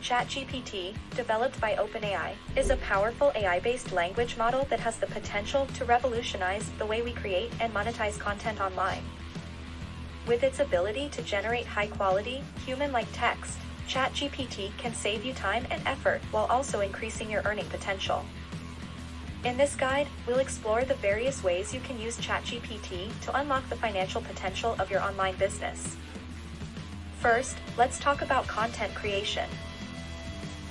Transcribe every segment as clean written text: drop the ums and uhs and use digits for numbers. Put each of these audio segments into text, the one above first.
ChatGPT, developed by OpenAI, is a powerful AI-based language model that has the potential to revolutionize the way we create and monetize content online. With its ability to generate high-quality, human-like text, ChatGPT can save you time and effort while also increasing your earning potential. In this guide, we'll explore the various ways you can use ChatGPT to unlock the financial potential of your online business. First, let's talk about content creation.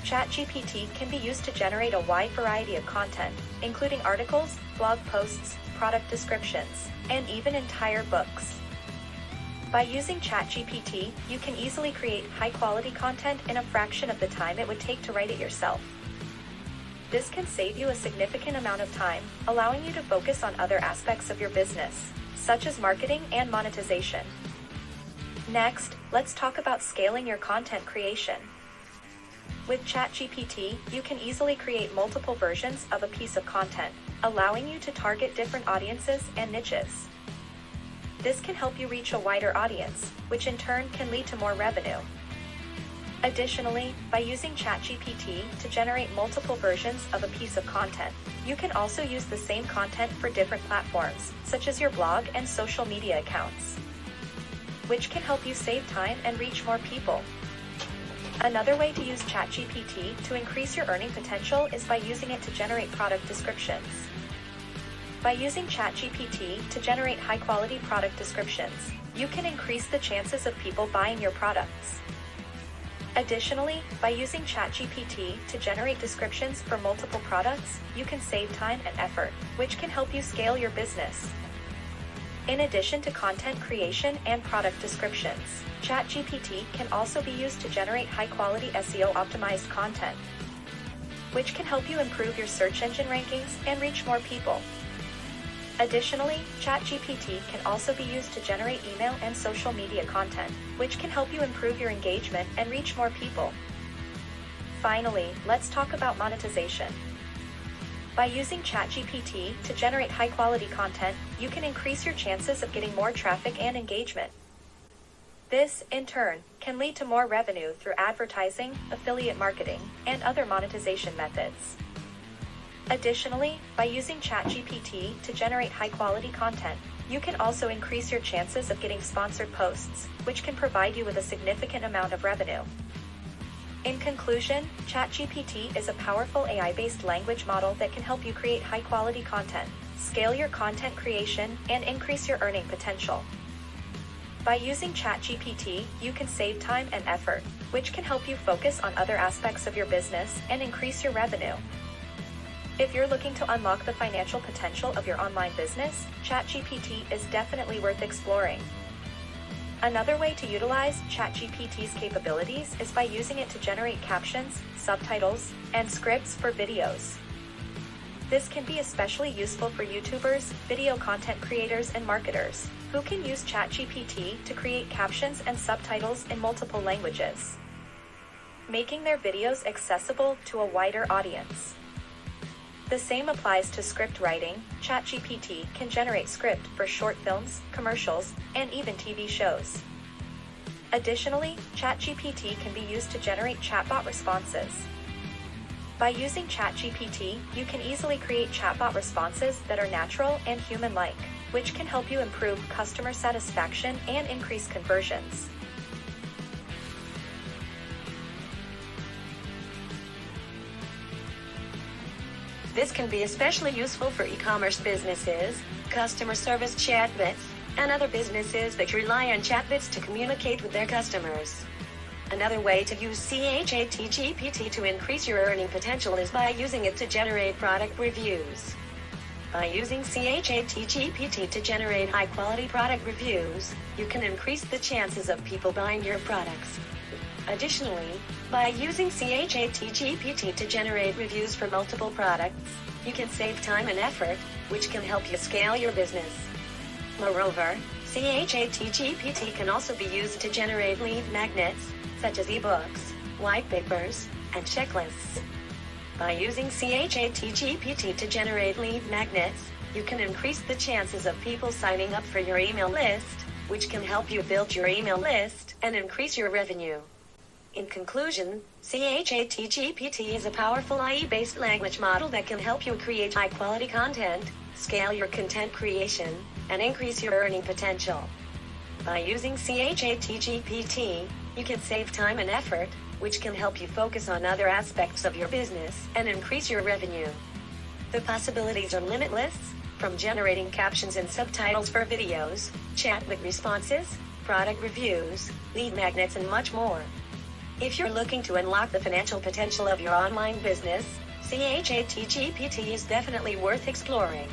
ChatGPT can be used to generate a wide variety of content, including articles, blog posts, product descriptions, and even entire books. By using ChatGPT, you can easily create high-quality content in a fraction of the time it would take to write it yourself. This can save you a significant amount of time, allowing you to focus on other aspects of your business, such as marketing and monetization. Next, let's talk about scaling your content creation. With ChatGPT, you can easily create multiple versions of a piece of content, allowing you to target different audiences and niches. This can help you reach a wider audience, which in turn can lead to more revenue. Additionally, by using ChatGPT to generate multiple versions of a piece of content, you can also use the same content for different platforms, such as your blog and social media accounts, which can help you save time and reach more people. Another way to use ChatGPT to increase your earning potential is by using it to generate product descriptions. By using ChatGPT to generate high-quality product descriptions, you can increase the chances of people buying your products. Additionally, by using ChatGPT to generate descriptions for multiple products, you can save time and effort, which can help you scale your business. In addition to content creation and product descriptions, ChatGPT can also be used to generate high-quality SEO-optimized content, which can help you improve your search engine rankings and reach more people. Additionally, ChatGPT can also be used to generate email and social media content, which can help you improve your engagement and reach more people. Finally, let's talk about monetization. By using ChatGPT to generate high-quality content, you can increase your chances of getting more traffic and engagement. This, in turn, can lead to more revenue through advertising, affiliate marketing, and other monetization methods. Additionally, by using ChatGPT to generate high-quality content, you can also increase your chances of getting sponsored posts, which can provide you with a significant amount of revenue. In conclusion, ChatGPT is a powerful AI-based language model that can help you create high-quality content, scale your content creation, and increase your earning potential. By using ChatGPT, you can save time and effort, which can help you focus on other aspects of your business and increase your revenue. If you're looking to unlock the financial potential of your online business, ChatGPT is definitely worth exploring. Another way to utilize ChatGPT's capabilities is by using it to generate captions, subtitles, and scripts for videos. This can be especially useful for YouTubers, video content creators, and marketers, who can use ChatGPT to create captions and subtitles in multiple languages, making their videos accessible to a wider audience. The same applies to script writing. ChatGPT can generate script for short films, commercials, and even TV shows. Additionally, ChatGPT can be used to generate chatbot responses. By using ChatGPT, you can easily create chatbot responses that are natural and human-like, which can help you improve customer satisfaction and increase conversions. This can be especially useful for e-commerce businesses, customer service chatbots, and other businesses that rely on chatbots to communicate with their customers. Another way to use ChatGPT to increase your earning potential is by using it to generate product reviews. By using ChatGPT to generate high-quality product reviews, you can increase the chances of people buying your products. Additionally, by using ChatGPT to generate reviews for multiple products, you can save time and effort, which can help you scale your business. Moreover, ChatGPT can also be used to generate lead magnets, such as ebooks, white papers, and checklists. By using ChatGPT to generate lead magnets, you can increase the chances of people signing up for your email list, which can help you build your email list and increase your revenue. In conclusion, ChatGPT is a powerful AI-based language model that can help you create high-quality content, scale your content creation, and increase your earning potential. By using ChatGPT, you can save time and effort, which can help you focus on other aspects of your business and increase your revenue. The possibilities are limitless, from generating captions and subtitles for videos, chat with responses, product reviews, lead magnets, and much more. If you're looking to unlock the financial potential of your online business, ChatGPT is definitely worth exploring.